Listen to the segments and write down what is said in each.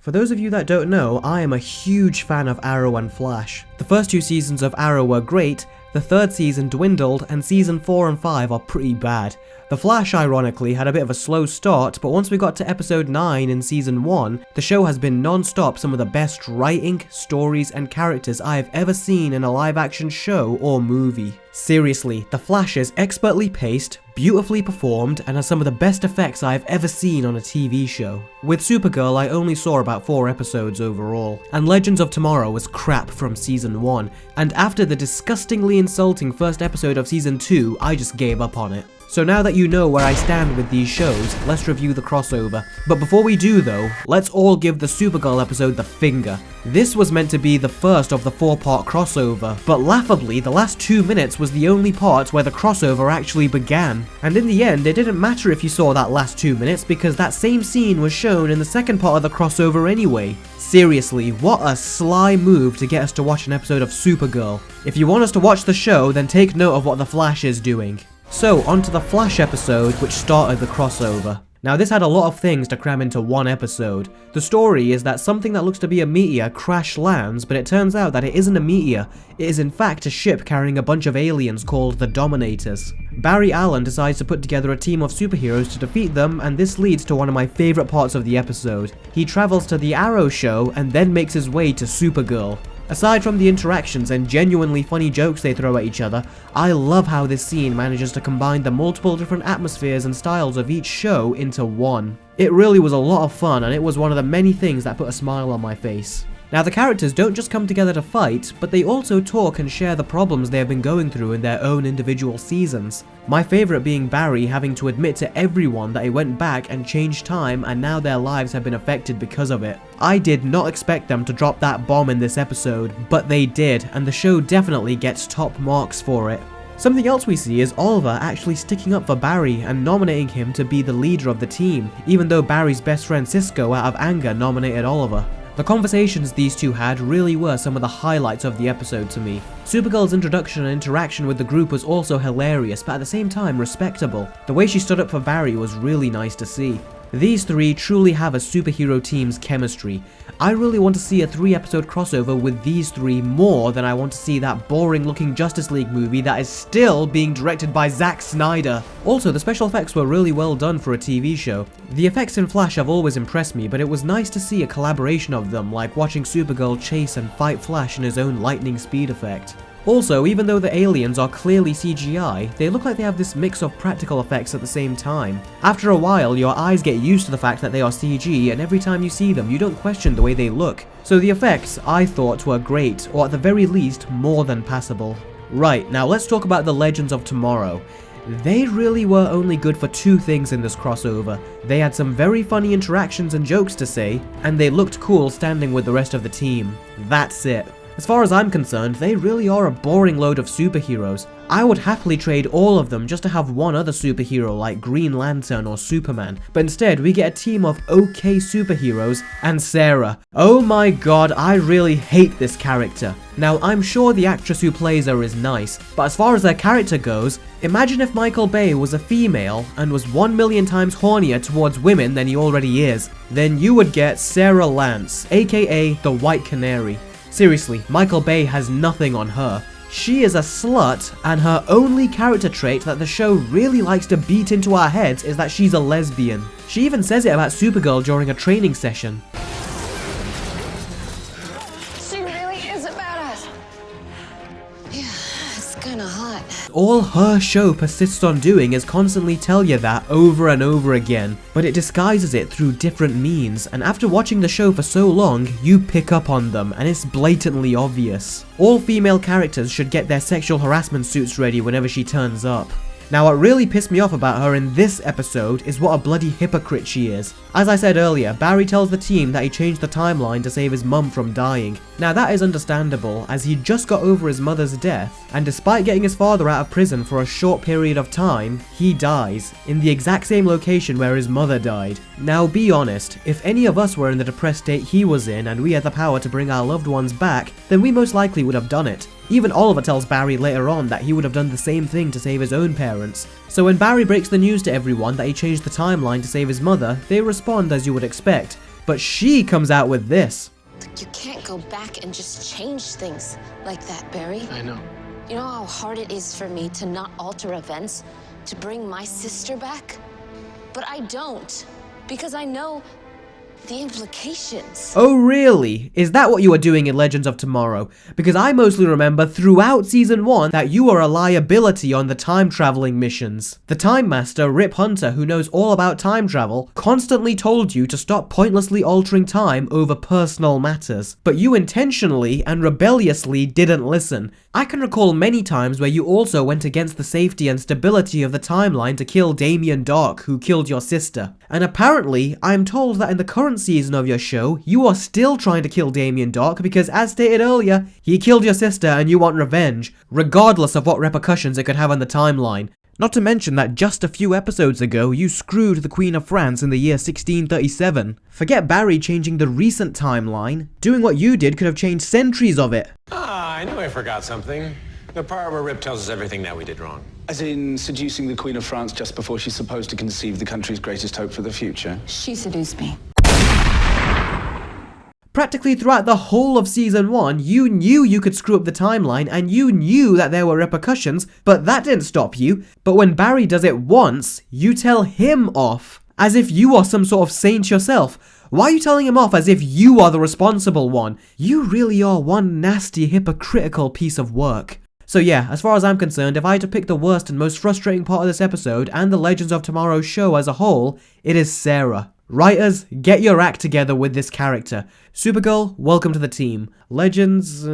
For those of you that don't know, I am a huge fan of Arrow and Flash. The first 2 seasons of Arrow were great, the 3rd season dwindled, and season 4 and 5 are pretty bad. The Flash, ironically, had a bit of a slow start, but once we got to episode 9 in season 1, the show has been non-stop some of the best writing, stories, and characters I have ever seen in a live-action show or movie. Seriously, The Flash is expertly paced, beautifully performed, and has some of the best effects I have ever seen on a TV show. With Supergirl, I only saw about 4 episodes overall, and Legends of Tomorrow was crap from season 1, and after the disgustingly insulting first episode of season 2, I just gave up on it. So now that you know where I stand with these shows, let's review the crossover. But before we do though, let's all give the Supergirl episode the finger. This was meant to be the first of the 4-part crossover, but laughably the last 2 minutes was the only part where the crossover actually began. And in the end, it didn't matter if you saw that last 2 minutes because that same scene was shown in the second part of the crossover anyway. Seriously, what a sly move to get us to watch an episode of Supergirl. If you want us to watch the show, then take note of what the Flash is doing. So, onto the Flash episode which started the crossover. Now this had a lot of things to cram into one episode. The story is that something that looks to be a meteor crash lands, but it turns out that it isn't a meteor, it is in fact a ship carrying a bunch of aliens called the Dominators. Barry Allen decides to put together a team of superheroes to defeat them, and this leads to one of my favourite parts of the episode. He travels to the Arrow show and then makes his way to Supergirl. Aside from the interactions and genuinely funny jokes they throw at each other, I love how this scene manages to combine the multiple different atmospheres and styles of each show into one. It really was a lot of fun, and it was one of the many things that put a smile on my face. Now the characters don't just come together to fight, but they also talk and share the problems they have been going through in their own individual seasons. My favourite being Barry having to admit to everyone that he went back and changed time and now their lives have been affected because of it. I did not expect them to drop that bomb in this episode, but they did, and the show definitely gets top marks for it. Something else we see is Oliver actually sticking up for Barry and nominating him to be the leader of the team, even though Barry's best friend Cisco out of anger nominated Oliver. The conversations these two had really were some of the highlights of the episode to me. Supergirl's introduction and interaction with the group was also hilarious, but at the same time respectable. The way she stood up for Barry was really nice to see. These 3 truly have a superhero team's chemistry. I really want to see a 3-episode crossover with these 3 more than I want to see that boring looking Justice League movie that is still being directed by Zack Snyder. Also, the special effects were really well done for a TV show. The effects in Flash have always impressed me, but it was nice to see a collaboration of them, like watching Supergirl chase and fight Flash in his own lightning speed effect. Also, even though the aliens are clearly CGI, they look like they have this mix of practical effects at the same time. After a while, your eyes get used to the fact that they are CG, and every time you see them, you don't question the way they look. So the effects, I thought, were great, or at the very least, more than passable. Right, now let's talk about the Legends of Tomorrow. They really were only good for 2 things in this crossover. They had some very funny interactions and jokes to say, and they looked cool standing with the rest of the team. That's it. As far as I'm concerned, they really are a boring load of superheroes. I would happily trade all of them just to have one other superhero like Green Lantern or Superman, but instead we get a team of okay superheroes and Sarah. Oh my god, I really hate this character. Now, I'm sure the actress who plays her is nice, but as far as their character goes, imagine if Michael Bay was a female and was 1,000,000 times hornier towards women than he already is. Then you would get Sarah Lance, aka the White Canary. Seriously, Michael Bay has nothing on her. She is a slut, and her only character trait that the show really likes to beat into our heads is that she's a lesbian. She even says it about Supergirl during a training session. She really is a badass. Yeah, it's kinda hot. All her show persists on doing is constantly tell you that over and over again, but it disguises it through different means, and after watching the show for so long, you pick up on them, and it's blatantly obvious. All female characters should get their sexual harassment suits ready whenever she turns up. Now, what really pissed me off about her in this episode is what a bloody hypocrite she is. As I said earlier, Barry tells the team that he changed the timeline to save his mum from dying. Now that is understandable, as he just got over his mother's death, and despite getting his father out of prison for a short period of time, he dies, in the exact same location where his mother died. Now be honest, if any of us were in the depressed state he was in and we had the power to bring our loved ones back, then we most likely would have done it. Even Oliver tells Barry later on that he would have done the same thing to save his own parents. So when Barry breaks the news to everyone that he changed the timeline to save his mother, they respond as you would expect. but she comes out with this. You can't go back and just change things like that, Barry. I know. You know how hard it is for me to not alter events to bring my sister back? But I don't, because I know the implications. Oh really? Is that what you were doing in Legends of Tomorrow? Because I mostly remember throughout Season 1 that you were a liability on the time traveling missions. The Time Master, Rip Hunter, who knows all about time travel, constantly told you to stop pointlessly altering time over personal matters. But you intentionally and rebelliously didn't listen. I can recall many times where you also went against the safety and stability of the timeline to kill Damien Darhk, who killed your sister. And apparently, I'm told that in the current season of your show, you are still trying to kill Damien Darhk because, as stated earlier, he killed your sister and you want revenge, regardless of what repercussions it could have on the timeline. Not to mention that just a few episodes ago, you screwed the Queen of France in the year 1637. Forget Barry changing the recent timeline. Doing what you did could have changed centuries of it. Ah, I knew I forgot something. The part where Rip tells us everything that we did wrong. As in seducing the Queen of France just before she's supposed to conceive the country's greatest hope for the future? She seduced me. Practically throughout the whole of Season 1, you knew you could screw up the timeline and you knew that there were repercussions, but that didn't stop you. But when Barry does it once, you tell him off, as if you are some sort of saint yourself. Why are you telling him off as if you are the responsible one? You really are one nasty, hypocritical piece of work. So yeah, as far as I'm concerned, if I had to pick the worst and most frustrating part of this episode and the Legends of Tomorrow show as a whole, it is Sarah. Writers, get your act together with this character. Supergirl, welcome to the team. Legends,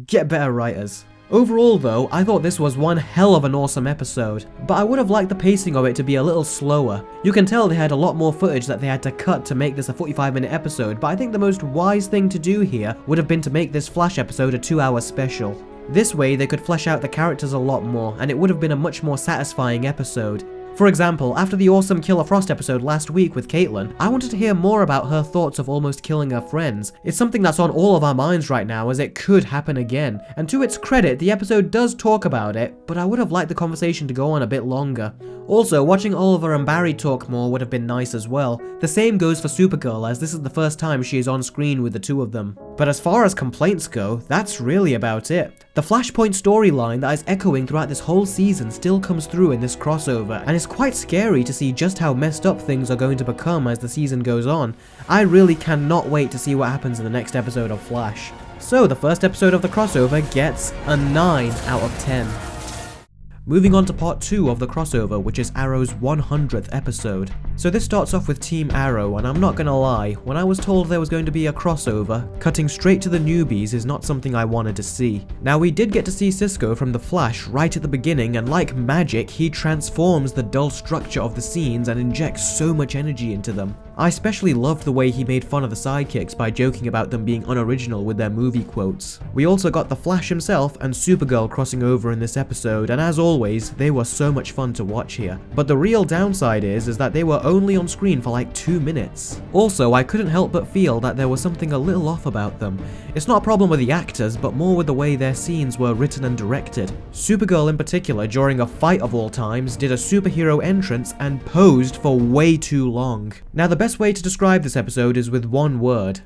get better writers. Overall though, I thought this was one hell of an awesome episode, but I would have liked the pacing of it to be a little slower. You can tell they had a lot more footage that they had to cut to make this a 45-minute episode, but I think the most wise thing to do here would have been to make this Flash episode a 2-hour special. This way they could flesh out the characters a lot more, and it would have been a much more satisfying episode. For example, after the awesome Killer Frost episode last week with Caitlin, I wanted to hear more about her thoughts of almost killing her friends. It's something that's on all of our minds right now, as it could happen again. And to its credit, the episode does talk about it, but I would have liked the conversation to go on a bit longer. Also, watching Oliver and Barry talk more would have been nice as well. The same goes for Supergirl, as this is the first time she is on screen with the two of them. But as far as complaints go, that's really about it. The Flashpoint storyline that is echoing throughout this whole season still comes through in this crossover, and it's quite scary to see just how messed up things are going to become as the season goes on. I really cannot wait to see what happens in the next episode of Flash. So the first episode of the crossover gets a 9 out of 10. Moving on to part 2 of the crossover, which is Arrow's 100th episode. So this starts off with Team Arrow, and I'm not gonna lie, when I was told there was going to be a crossover, cutting straight to the newbies is not something I wanted to see. Now we did get to see Cisco from The Flash right at the beginning, and like magic, he transforms the dull structure of the scenes and injects so much energy into them. I especially loved the way he made fun of the sidekicks by joking about them being unoriginal with their movie quotes. We also got The Flash himself and Supergirl crossing over in this episode, and as always, they were so much fun to watch here. But the real downside is that they were only on screen for like 2 minutes. Also, I couldn't help but feel that there was something a little off about them. It's not a problem with the actors, but more with the way their scenes were written and directed. Supergirl in particular, during a fight of all times, did a superhero entrance and posed for way too long. Now the best way to describe this episode is with one word: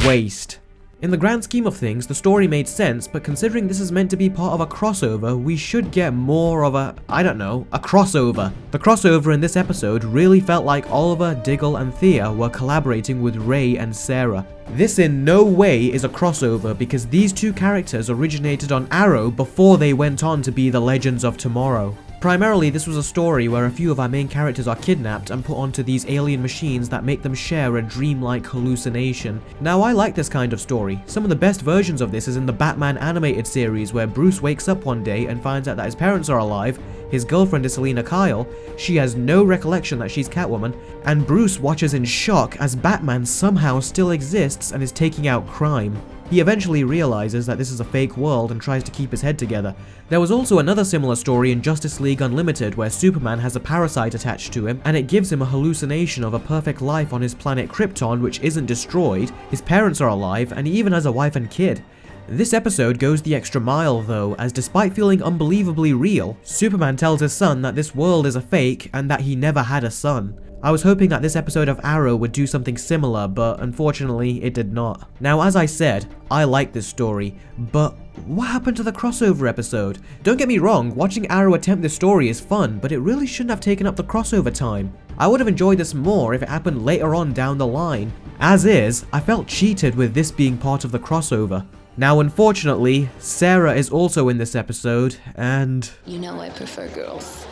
waste. In the grand scheme of things, the story made sense, but considering this is meant to be part of a crossover, we should get more of a crossover. The crossover in this episode really felt like Oliver, Diggle, and Thea were collaborating with Ray and Sarah. This in no way is a crossover because these two characters originated on Arrow before they went on to be the Legends of Tomorrow. Primarily, this was a story where a few of our main characters are kidnapped and put onto these alien machines that make them share a dreamlike hallucination. Now, I like this kind of story. Some of the best versions of this is in the Batman animated series, where Bruce wakes up one day and finds out that his parents are alive, his girlfriend is Selina Kyle, she has no recollection that she's Catwoman, and Bruce watches in shock as Batman somehow still exists and is taking out crime. He eventually realizes that this is a fake world and tries to keep his head together. There was also another similar story in Justice League Unlimited where Superman has a parasite attached to him and it gives him a hallucination of a perfect life on his planet Krypton which isn't destroyed, his parents are alive, and he even has a wife and kid. This episode goes the extra mile though, as despite feeling unbelievably real, Superman tells his son that this world is a fake and that he never had a son. I was hoping that this episode of Arrow would do something similar, but unfortunately it did not. Now, as I said, I like this story, but what happened to the crossover episode? Don't get me wrong, watching Arrow attempt this story is fun, but it really shouldn't have taken up the crossover time. I would have enjoyed this more if it happened later on down the line. As is, I felt cheated with this being part of the crossover. Now, unfortunately, Sarah is also in this episode, and... You know I prefer girls.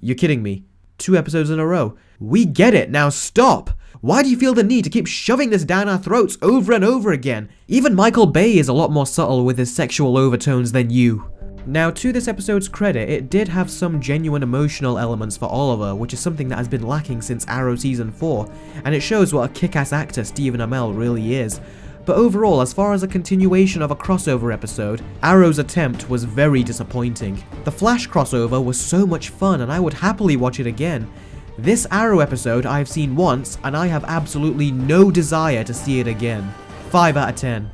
You're kidding me. 2 episodes in a row. We get it, now stop! Why do you feel the need to keep shoving this down our throats over and over again? Even Michael Bay is a lot more subtle with his sexual overtones than you. Now, to this episode's credit, it did have some genuine emotional elements for Oliver, which is something that has been lacking since Arrow Season 4, and it shows what a kick-ass actor Stephen Amell really is. But overall, as far as a continuation of a crossover episode, Arrow's attempt was very disappointing. The Flash crossover was so much fun and I would happily watch it again. This Arrow episode I have seen once and I have absolutely no desire to see it again. 5 out of 10.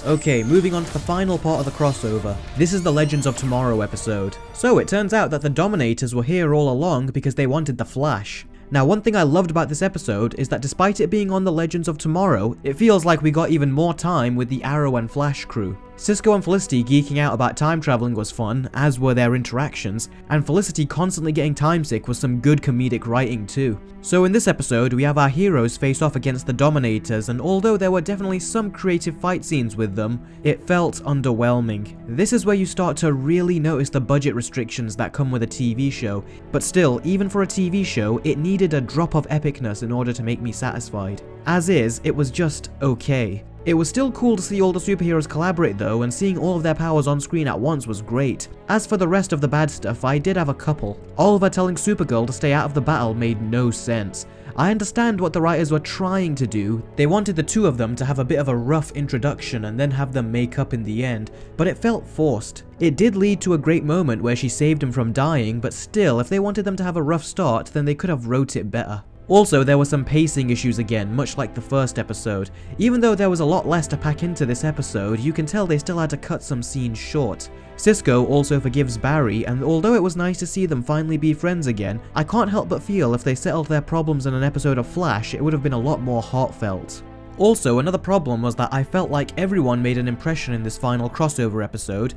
Okay, moving on to the final part of the crossover. This is the Legends of Tomorrow episode. So it turns out that the Dominators were here all along because they wanted the Flash. Now, one thing I loved about this episode is that despite it being on the Legends of Tomorrow, it feels like we got even more time with the Arrow and Flash crew. Cisco and Felicity geeking out about time traveling was fun, as were their interactions, and Felicity constantly getting time sick was some good comedic writing too. So in this episode, we have our heroes face off against the Dominators, and although there were definitely some creative fight scenes with them, it felt underwhelming. This is where you start to really notice the budget restrictions that come with a TV show, but still, even for a TV show, it needed a drop of epicness in order to make me satisfied. As is, it was just okay. It was still cool to see all the superheroes collaborate though, and seeing all of their powers on screen at once was great. As for the rest of the bad stuff, I did have a couple. Oliver telling Supergirl to stay out of the battle made no sense. I understand what the writers were trying to do. They wanted the two of them to have a bit of a rough introduction and then have them make up in the end, but it felt forced. It did lead to a great moment where she saved him from dying, but still, if they wanted them to have a rough start, then they could have wrote it better. Also, there were some pacing issues again, much like the first episode. Even though there was a lot less to pack into this episode, you can tell they still had to cut some scenes short. Cisco also forgives Barry, and although it was nice to see them finally be friends again, I can't help but feel if they settled their problems in an episode of Flash, it would have been a lot more heartfelt. Also, another problem was that I felt like everyone made an impression in this final crossover episode.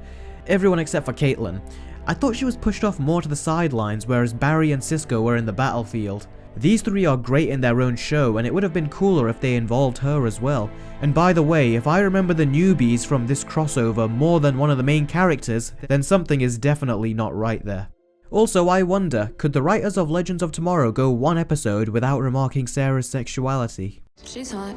Everyone except for Caitlin. I thought she was pushed off more to the sidelines, whereas Barry and Cisco were in the battlefield. These three are great in their own show, and it would have been cooler if they involved her as well. And by the way, if I remember the newbies from this crossover more than one of the main characters, then something is definitely not right there. Also, I wonder, could the writers of Legends of Tomorrow go one episode without remarking Sarah's sexuality? She's hot.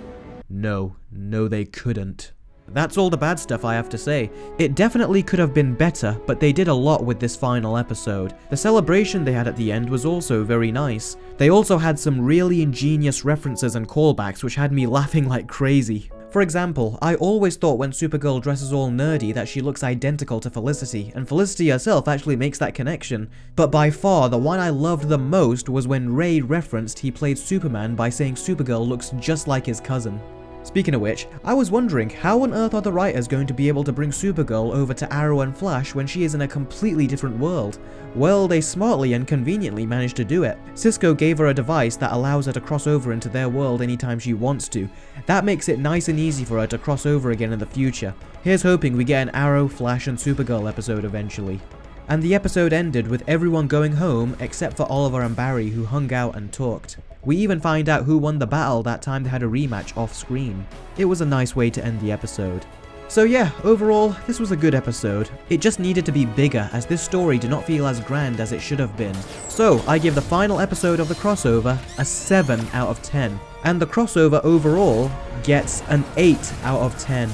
No, they couldn't. That's all the bad stuff I have to say. It definitely could have been better, but they did a lot with this final episode. The celebration they had at the end was also very nice. They also had some really ingenious references and callbacks which had me laughing like crazy. For example, I always thought when Supergirl dresses all nerdy that she looks identical to Felicity, and Felicity herself actually makes that connection. But by far, the one I loved the most was when Ray referenced he played Superman by saying Supergirl looks just like his cousin. Speaking of which, I was wondering how on earth are the writers going to be able to bring Supergirl over to Arrow and Flash when she is in a completely different world? Well, they smartly and conveniently managed to do it. Cisco gave her a device that allows her to cross over into their world anytime she wants to. That makes it nice and easy for her to cross over again in the future. Here's hoping we get an Arrow, Flash and Supergirl episode eventually. And the episode ended with everyone going home except for Oliver and Barry, who hung out and talked. We even find out who won the battle that time they had a rematch off screen. It was a nice way to end the episode. So yeah, overall, this was a good episode. It just needed to be bigger, as this story did not feel as grand as it should have been. So I give the final episode of the crossover a 7 out of 10. And the crossover overall gets an 8 out of 10.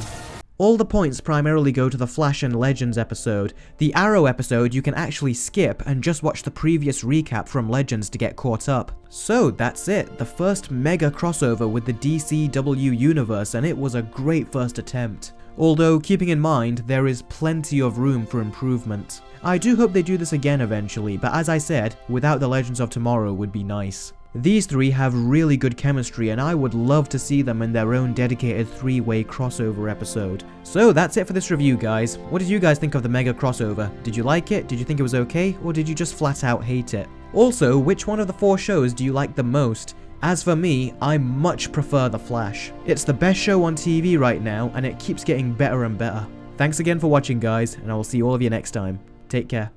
All the points primarily go to the Flash and Legends episode. The Arrow episode you can actually skip and just watch the previous recap from Legends to get caught up. So that's it, the first mega crossover with the DCW universe, and it was a great first attempt. Although, keeping in mind, there is plenty of room for improvement. I do hope they do this again eventually, but as I said, without the Legends of Tomorrow would be nice. These three have really good chemistry, and I would love to see them in their own dedicated 3-way crossover episode. So that's it for this review, guys. What did you guys think of the mega crossover? Did you like it? Did you think it was okay? Or did you just flat out hate it? Also, which one of the 4 shows do you like the most? As for me, I much prefer The Flash. It's the best show on TV right now, and it keeps getting better and better. Thanks again for watching, guys, and I will see all of you next time. Take care.